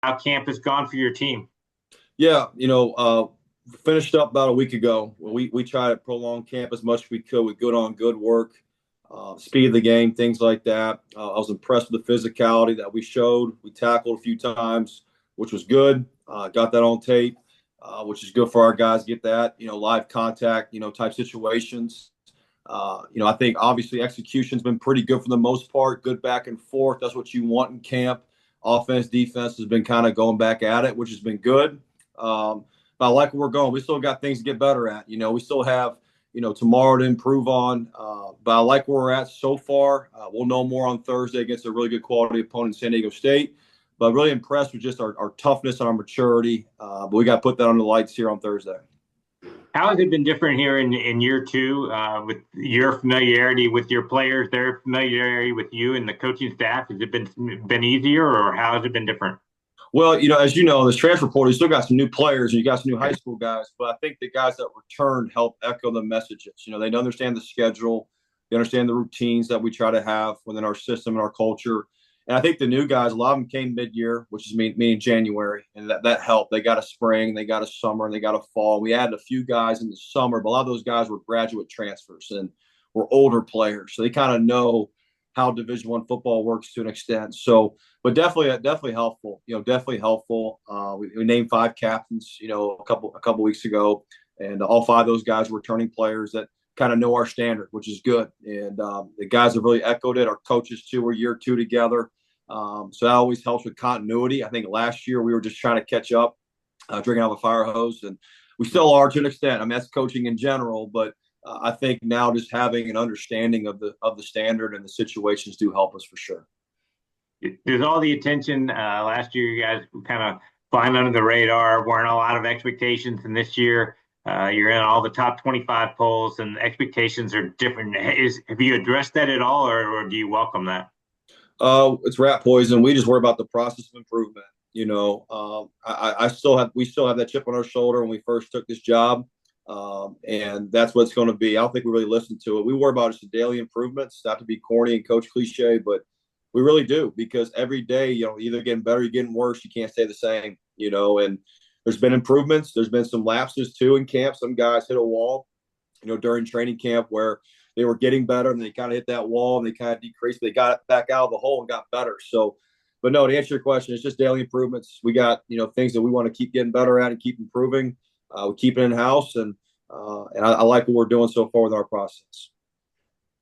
how camp has gone for your team. Yeah, finished up about a week ago. We tried to prolong camp as much as we could with good on good work, speed of the game, things like that. I was impressed with the physicality that we showed. We tackled a few times, which was good. Got that on tape, which is good for our guys. Get that, live contact, type situations. I think obviously execution's been pretty good for the most part. Good back and forth. That's what you want in camp. Offense, defense has been kind of going back at it, which has been good. But I like where we're going. We still got things to get better at. We still have, tomorrow to improve on. But I like where we're at so far. We'll know more on Thursday against a really good quality opponent, San Diego State. But really impressed with just our toughness and our maturity. But we got to put that on the lights here on Thursday. How has it been different here in year two with your familiarity with your players, their familiarity with you and the coaching staff? Has it been easier, or how has it been different? Well, as you know, this transfer portal, you still got some new players and you got some new high school guys, but I think the guys that returned help echo the messages. They understand the schedule, they understand the routines that we try to have within our system and our culture. And I think the new guys, a lot of them came mid-year, which is meaning January, and that helped. They got a spring, they got a summer, and they got a fall. We added a few guys in the summer, but a lot of those guys were graduate transfers and were older players, so they kind of know how Division I football works to an extent. So, but definitely helpful. Definitely helpful. We named 5 captains. A couple weeks ago, and all 5 of those guys were returning players that kind of know our standard, which is good. And the guys have really echoed it. Our coaches too were year 2 together, so that always helps with continuity. I think last year we were just trying to catch up, drinking out of a fire hose, and we still are to an extent. I mean, that's coaching in general, but I think now just having an understanding of the standard and the situations do help us for sure. There's all the attention last year. You guys kind of flying under the radar, weren't a lot of expectations, and this year you're in all the top 25 polls, and expectations are different. Have you addressed that at all, or do you welcome that? It's rat poison. We just worry about the process of improvement. We still have that chip on our shoulder when we first took this job. And that's what it's going to be. I don't think we really listen to it. We worry about just the daily improvements, not to be corny and coach cliche, but we really do, because every day, either getting better, you're getting worse. You can't stay the same, and there's been improvements. There's been some lapses too in camp. Some guys hit a wall, during training camp where they were getting better and they kind of hit that wall and they kind of decreased. They got back out of the hole and got better. So, but no, to answer your question, it's just daily improvements. We got, things that we want to keep getting better at and keep improving. We keep it in house, and I like what we're doing so far with our process.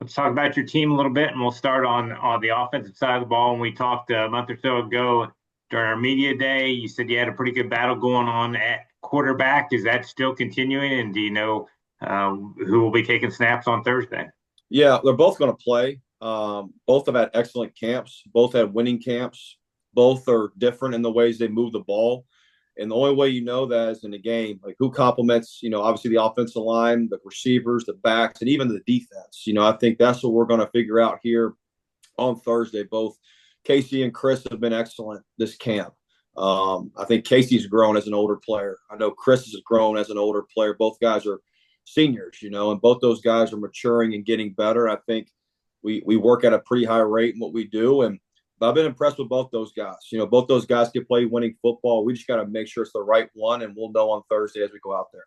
Let's talk about your team a little bit, and we'll start on the offensive side of the ball. When we talked a month or so ago during our media day, you said you had a pretty good battle going on at quarterback. Is that still continuing? And do you know who will be taking snaps on Thursday? Yeah, they're both going to play. Both have had excellent camps. Both had winning camps. Both are different in the ways they move the ball. And the only way you know that is in the game, like who complements, obviously the offensive line, the receivers, the backs, and even the defense. I think that's what we're going to figure out here on Thursday. Both Casey and Chris have been excellent this camp. I think Casey's grown as an older player. I know Chris has grown as an older player. Both guys are seniors, and both those guys are maturing and getting better. I think we work at a pretty high rate in what we do. And but I've been impressed with both those guys. Both those guys can play winning football. We just got to make sure it's the right one, and we'll know on Thursday as we go out there.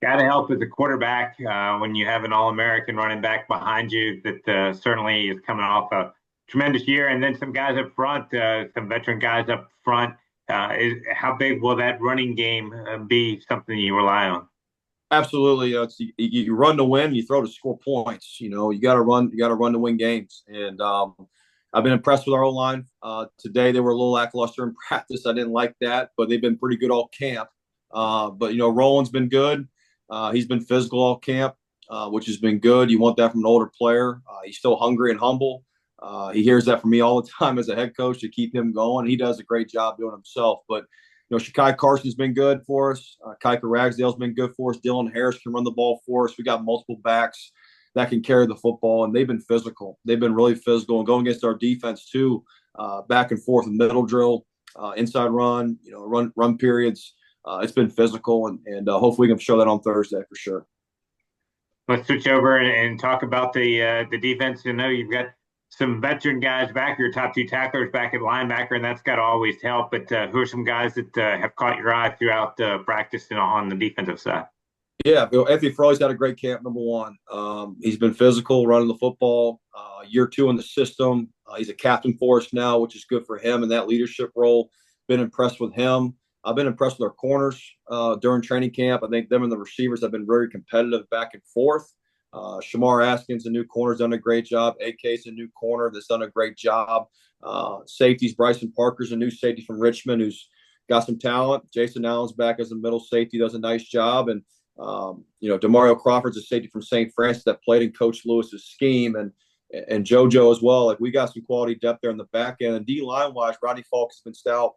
Got to help with the quarterback when you have an All-American running back behind you that certainly is coming off a tremendous year, and then some guys up front, some veteran guys up front. How big will that running game be something you rely on? Absolutely. You run to win, you throw to score points. You got to run to win games. And I've been impressed with our O-line. Today they were a little lackluster in practice. I didn't like that, but they've been pretty good all camp. But Roland's been good. He's been physical all camp, which has been good. You want that from an older player. He's still hungry and humble. He hears that from me all the time as a head coach to keep him going. He does a great job doing himself. But Shakai Carson's been good for us. Kuiper Ragsdale's been good for us. Dylan Harris can run the ball for us. We got multiple backs that can carry the football, and they've been physical. They've been really physical and going against our defense too, back and forth, middle drill, inside run, run periods. It's been physical, and hopefully we can show that on Thursday for sure. Let's switch over and talk about the defense. You've got some veteran guys back, your top two tacklers back at linebacker, and that's got to always help. But who are some guys that have caught your eye throughout practice on the defensive side? Yeah, Anthony Frawley's had a great camp. Number one, he's been physical, running the football. Year two in the system, he's a captain for us now, which is good for him in that leadership role. Been impressed with him. I've been impressed with our corners during training camp. I think them and the receivers have been very competitive back and forth. Shamar Askins, a new corner, has done a great job. AK's a new corner that's done a great job. Safeties, Bryson Parker's a new safety from Richmond who's got some talent. Jason Allen's back as a middle safety, does a nice job. And Demario Crawford's a safety from St. Francis that played in Coach Lewis's scheme, and JoJo as well. Like, we got some quality depth there in the back end. And D line wise, Rodney Falk has been stout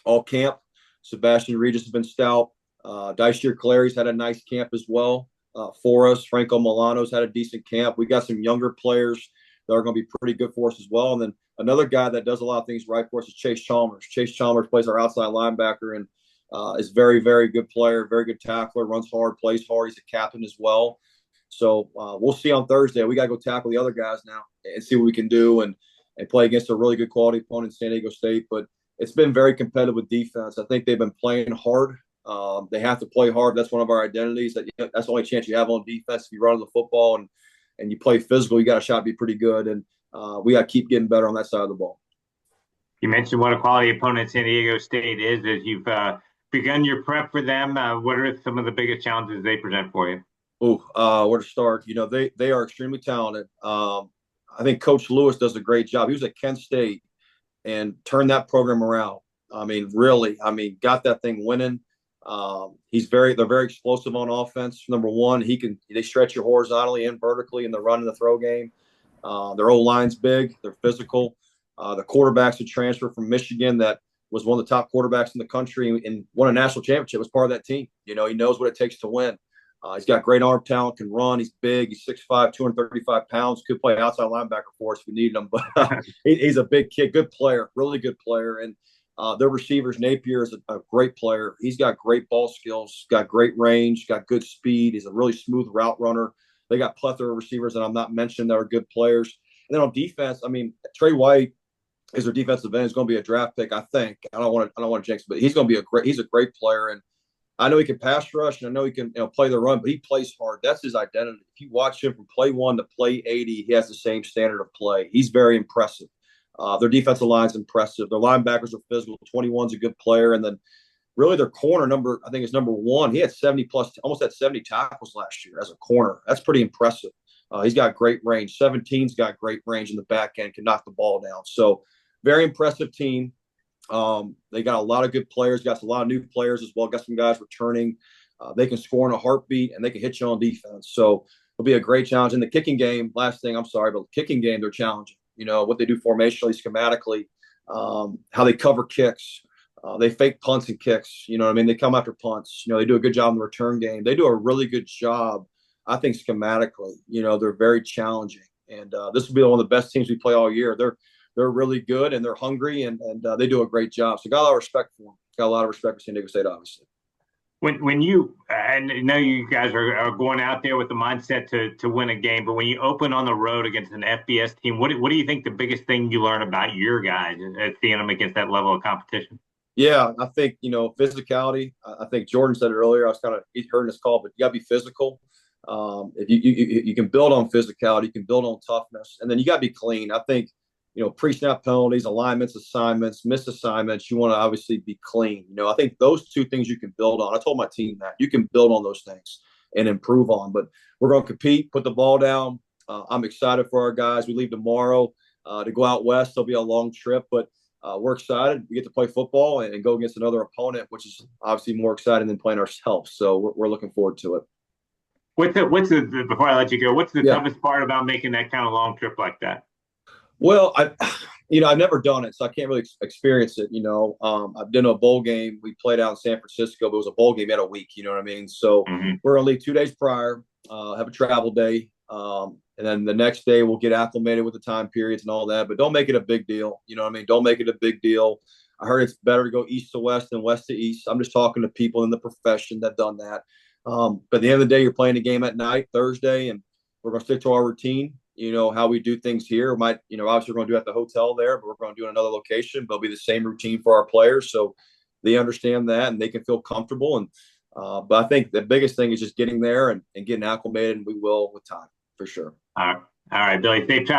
all camp. Sebastian Regis has been stout. Daishier Clary's had a nice camp as well for us. Franco Milano's had a decent camp. We got some younger players that are going to be pretty good for us as well. And then another guy that does a lot of things right for us is Chase Chalmers. Chase Chalmers plays our outside linebacker and is very, very good player, very good tackler, runs hard, plays hard. He's a captain as well. So we'll see on Thursday. We got to go tackle the other guys now and see what we can do and play against a really good quality opponent in San Diego State. But it's been very competitive with defense. I think they've been playing hard. They have to play hard. That's one of our identities. That's the only chance you have on defense. If you run the football and you play physical, you got a shot to be pretty good. And we got to keep getting better on that side of the ball. You mentioned what a quality opponent San Diego State is. As you've begun your prep for them, what are some of the biggest challenges they present for you? Where to start? They are extremely talented. I think Coach Lewis does a great job. He was at Kent State and turned that program around. Really, got that thing winning. They're very explosive on offense. Number one, they stretch you horizontally and vertically in the run and the throw game. Their O-line's big. They're physical. The quarterback's a transfer from Michigan that was one of the top quarterbacks in the country and won a national championship, was part of that team. He knows what it takes to win. He's got great arm talent, can run. He's big. He's 6'5", 235 pounds. Could play outside linebacker for us if we needed him. But he's a big kid, good player, really good player. And their receivers, Napier is a great player. He's got great ball skills, got great range, got good speed. He's a really smooth route runner. They got plethora of receivers that I'm not mentioning that are good players. And then on defense, Trey White is their defensive end. Is going to be a draft pick, I think. I don't want to jinx, but he's going to be he's a great player. And I know he can pass rush, and I know he can play the run, but he plays hard. That's his identity. If you watch him from play 1 to play 80, he has the same standard of play. He's very impressive. Their defensive line's impressive. Their linebackers are physical. 21's a good player. And then really their corner is number 1. He had almost had 70 tackles last year as a corner. That's pretty impressive. He's got great range. 17's got great range in the back end, can knock the ball down. So very impressive team. They got a lot of good players, got a lot of new players as well, got some guys returning. They can score in a heartbeat, and they can hit you on defense. So it'll be a great challenge. In the kicking game, last thing, I'm sorry, but the kicking game, they're challenging. What they do formationally, schematically, how they cover kicks. They fake punts and kicks. They come after punts. They do a good job in the return game. They do a really good job, I think, schematically. They're very challenging. And this will be one of the best teams we play all year. They're really good, and they're hungry, and they do a great job. So got a lot of respect for them. Got a lot of respect for San Diego State, obviously. When you, I know you guys are going out there with the mindset to win a game, but when you open on the road against an FBS team, what do you think the biggest thing you learn about your guys at seeing them against that level of competition? Yeah, I think, physicality. I think Jordan said it earlier. I was kind of hearing this call, but you got to be physical. If you can build on physicality, you can build on toughness, and then you got to be clean. I think, pre-snap penalties, alignments, assignments, missed assignments, you want to obviously be clean. I think those two things you can build on. I told my team that you can build on those things and improve on. But we're going to compete, put the ball down. I'm excited for our guys. We leave tomorrow to go out west. It'll be a long trip, but we're excited. We get to play football and go against another opponent, which is obviously more exciting than playing ourselves. So we're looking forward to it. Before I let you go, what's the toughest part about making that kind of long trip like that? Well, I've never done it, so I can't really experience it. I've done a bowl game. We played out in San Francisco, but it was a bowl game at a week. You know what I mean? So we're going to leave 2 days prior, have a travel day. And then the next day we'll get acclimated with the time periods and all that, but don't make it a big deal. You know what I mean? Don't make it a big deal. I heard it's better to go east to west than west to east. I'm just talking to people in the profession that done that. But at the end of the day, you're playing a game at night, Thursday, and we're going to stick to our routine. how we do things here. Might, obviously we're going to do it at the hotel there, but we're going to do it in another location. But it'll be the same routine for our players. So they understand that and they can feel comfortable. And, but I think the biggest thing is just getting there and getting acclimated, and we will with time for sure. All right, Billy. Safe travels.